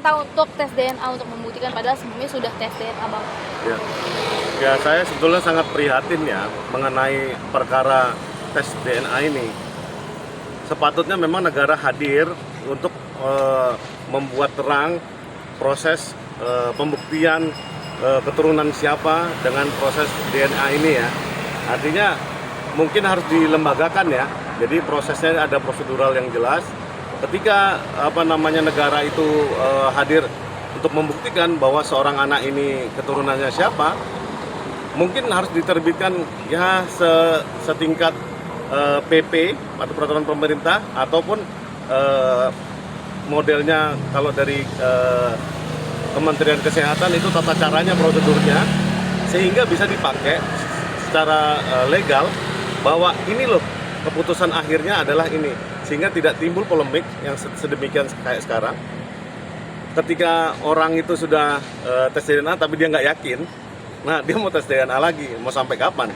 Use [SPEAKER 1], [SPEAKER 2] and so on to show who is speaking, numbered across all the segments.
[SPEAKER 1] minta untuk tes DNA untuk membuktikan padahal sebelumnya sudah tes DNA, Bang?
[SPEAKER 2] Ya. Ya, saya sebetulnya sangat prihatin ya mengenai perkara tes DNA ini. Sepatutnya memang negara hadir untuk membuat terang proses pembuktian keturunan siapa dengan proses DNA ini ya. Artinya mungkin harus dilembagakan ya. Jadi prosesnya ada prosedural yang jelas. Ketika negara itu hadir untuk membuktikan bahwa seorang anak ini keturunannya siapa, mungkin harus diterbitkan ya setingkat PP atau peraturan pemerintah ataupun modelnya kalau dari Kementerian Kesehatan itu tata caranya, prosedurnya, sehingga bisa dipakai secara legal bahwa ini loh keputusan akhirnya adalah ini, sehingga tidak timbul polemik yang sedemikian kayak sekarang. Ketika orang itu sudah tes DNA tapi dia nggak yakin, nah dia mau tes DNA lagi, mau sampai kapan?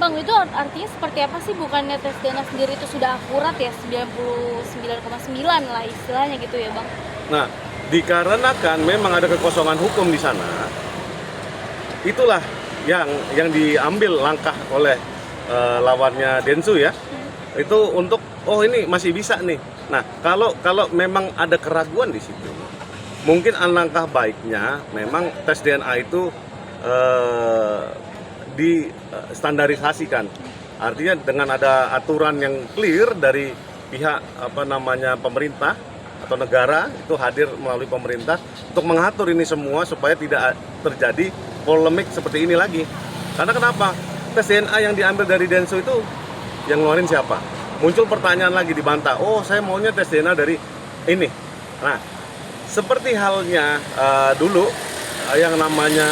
[SPEAKER 1] Bang, itu artinya seperti apa sih? Bukannya tes DNA sendiri itu sudah akurat ya, 99,9 lah istilahnya gitu ya, Bang?
[SPEAKER 2] Nah, dikarenakan memang ada kekosongan hukum di sana, itulah yang diambil langkah oleh lawannya Densu ya, itu untuk ini masih bisa nih. Nah, kalau memang ada keraguan di situ, mungkin alangkah baiknya memang tes DNA itu distandarisasikan. Artinya dengan ada aturan yang clear dari pihak pemerintah atau negara itu hadir melalui pemerintah untuk mengatur ini semua supaya tidak terjadi polemik seperti ini lagi. Karena kenapa? Tes DNA yang diambil dari Densu itu yang ngeluarin siapa? Muncul pertanyaan lagi dibantah. Oh, saya maunya tes DNA dari ini. Nah, seperti halnya dulu yang namanya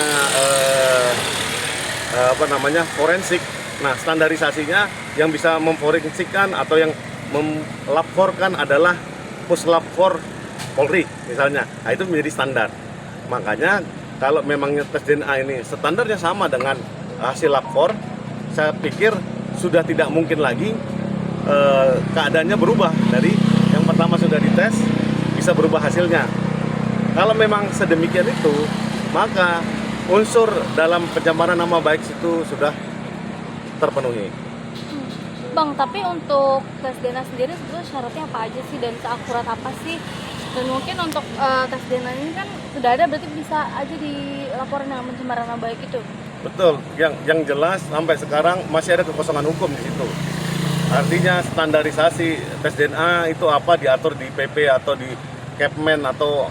[SPEAKER 2] forensik. Nah, standarisasinya yang bisa memforensikkan atau yang melaporkan adalah Puslap 4 Polri misalnya. Nah, itu menjadi standar. Makanya kalau memang tes DNA ini standarnya sama dengan hasil lapor, saya pikir sudah tidak mungkin lagi keadaannya berubah dari yang pertama sudah dites bisa berubah hasilnya. Kalau memang sedemikian itu, maka unsur dalam pencemaran nama baik itu sudah terpenuhi.
[SPEAKER 1] Bang, tapi untuk tes DNA sendiri sebetulnya syaratnya apa aja sih dan seakurat apa sih? Dan mungkin untuk tes DNA ini kan sudah ada, berarti bisa aja dilaporin dengan pencemaran nama baik itu.
[SPEAKER 2] Betul, yang jelas sampai sekarang masih ada kekosongan hukum di situ. Artinya standarisasi tes DNA itu apa diatur di PP atau di Kepmen atau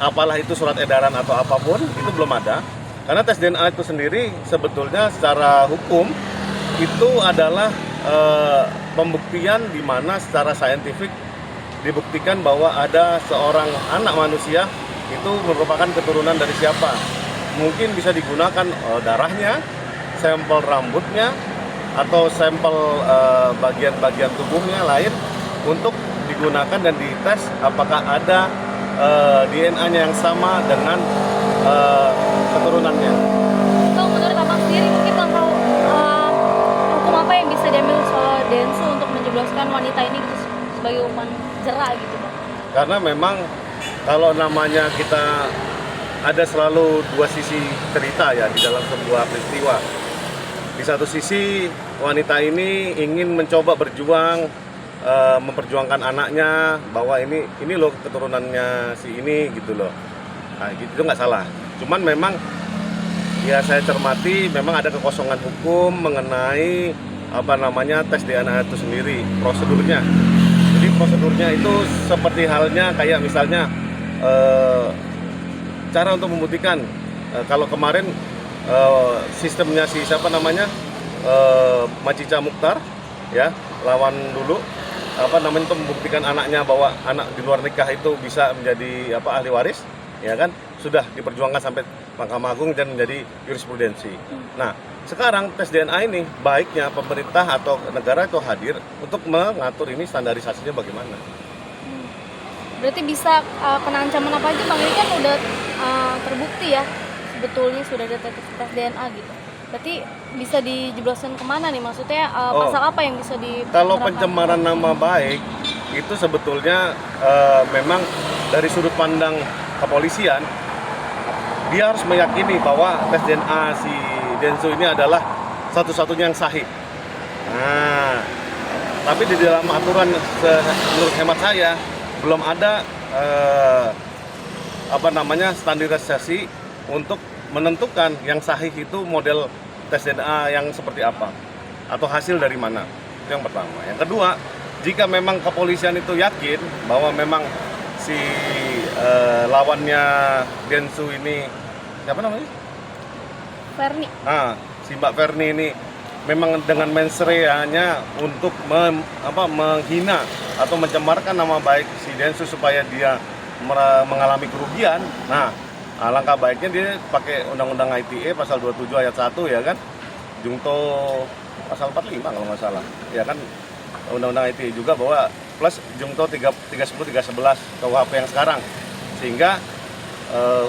[SPEAKER 2] apalah itu surat edaran atau apapun itu belum ada. Karena tes DNA itu sendiri sebetulnya secara hukum itu adalah pembuktian di mana secara saintifik dibuktikan bahwa ada seorang anak manusia itu merupakan keturunan dari siapa. Mungkin bisa digunakan darahnya, sampel rambutnya, atau sampel bagian-bagian tubuhnya lain untuk digunakan dan dites apakah ada DNA-nya yang sama dengan keturunannya.
[SPEAKER 1] Kalau menurut Abang sendiri mungkin langkah hukum apa yang bisa diambil soal Densu untuk menjebloskan wanita ini gitu sebagai hukuman jera gitu, Bang?
[SPEAKER 2] Karena memang kalau namanya kita ada selalu dua sisi cerita ya di dalam sebuah peristiwa. Di satu sisi wanita ini ingin mencoba berjuang memperjuangkan anaknya bahwa ini loh keturunannya si ini gitu loh. Nah, gitu itu nggak salah. Cuman memang ya saya cermati memang ada kekosongan hukum mengenai tes DNA itu sendiri, prosedurnya. Jadi prosedurnya itu seperti halnya kayak misalnya cara untuk membuktikan kalau kemarin sistemnya si Macica Mukhtar ya lawan dulu untuk membuktikan anaknya bahwa anak di luar nikah itu bisa menjadi ahli waris ya kan sudah diperjuangkan sampai Mahkamah Agung dan menjadi jurisprudensi. Nah, sekarang tes DNA ini baiknya pemerintah atau negara itu hadir untuk mengatur ini standarisasinya bagaimana.
[SPEAKER 1] Berarti bisa kena ancaman apa aja, Bang? Ini kan udah terbukti ya sebetulnya sudah ada tes DNA gitu. Berarti bisa dijebloskan kemana nih? Maksudnya pasal apa yang bisa
[SPEAKER 2] Kalau pencemaran nama baik itu sebetulnya memang dari sudut pandang kepolisian, dia harus meyakini bahwa tes DNA si Densu ini adalah satu-satunya yang sahih. Nah, tapi di dalam aturan menurut hemat saya belum ada standarisasi untuk menentukan yang sahih itu model tes DNA yang seperti apa atau hasil dari mana. Itu yang pertama. Yang kedua, jika memang kepolisian itu yakin bahwa memang si lawannya Densu ini siapa namanya?
[SPEAKER 1] Ferni.
[SPEAKER 2] Nah, si Mbak Ferni ini memang dengan mensreanya untuk menghina atau mencemarkan nama baik si Densu supaya dia mengalami kerugian. Nah, alangkah baiknya dia pakai Undang-Undang ITE pasal 27 ayat 1 ya kan, Jungto pasal 45 kalau nggak salah, ya kan, Undang-Undang ITE juga bahwa plus Jungto 310 311 KUHP yang sekarang, sehingga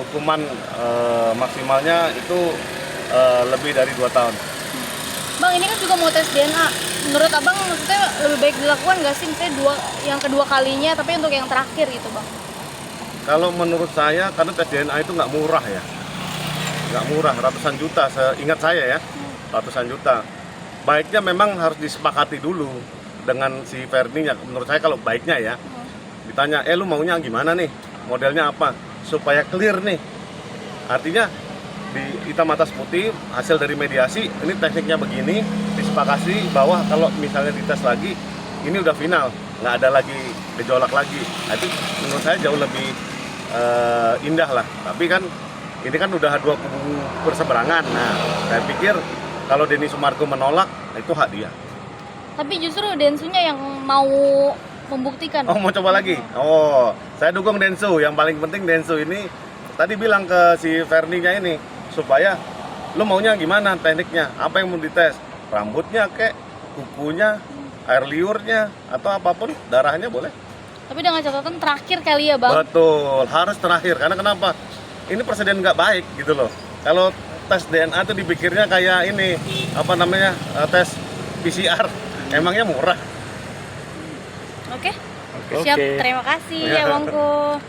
[SPEAKER 2] hukuman maksimalnya itu lebih dari 2 tahun.
[SPEAKER 1] Bang, ini kan juga mau tes DNA. Menurut abang maksudnya lebih baik dilakukan nggak sih misalnya yang kedua kalinya, tapi untuk yang terakhir gitu bang?
[SPEAKER 2] Kalau menurut saya, karena tes DNA itu nggak murah ya, nggak murah, ratusan juta, seingat saya ya, ratusan juta. Baiknya memang harus disepakati dulu dengan si Ferni. Menurut saya kalau baiknya ya, ditanya, lu maunya gimana nih, modelnya apa, supaya clear nih. Artinya di hitam atas putih, hasil dari mediasi, ini tekniknya begini, disepakati bahwa kalau misalnya dites lagi, ini udah final, nggak ada lagi gejolak lagi. Nah, itu menurut saya jauh lebih indah lah. Tapi kan ini kan udah dua kubu berseberangan. Nah, saya pikir kalau Denny Sumargo menolak, itu hak dia.
[SPEAKER 1] Tapi justru Densunya yang mau membuktikan.
[SPEAKER 2] Oh, mau coba lagi? Oh, saya dukung Densu. Yang paling penting Densu ini tadi bilang ke si Ferninya ini, supaya lu maunya gimana tekniknya, apa yang mau dites, rambutnya kek, kukunya, air liurnya, atau apapun, darahnya boleh.
[SPEAKER 1] Tapi dengan catatan terakhir kali ya bang?
[SPEAKER 2] Betul, harus terakhir. Karena kenapa? Ini presiden nggak baik gitu loh. Kalau tes DNA tuh dipikirnya kayak ini, tes PCR. Emangnya murah.
[SPEAKER 1] Oke. Siap, terima kasih ya Bangku.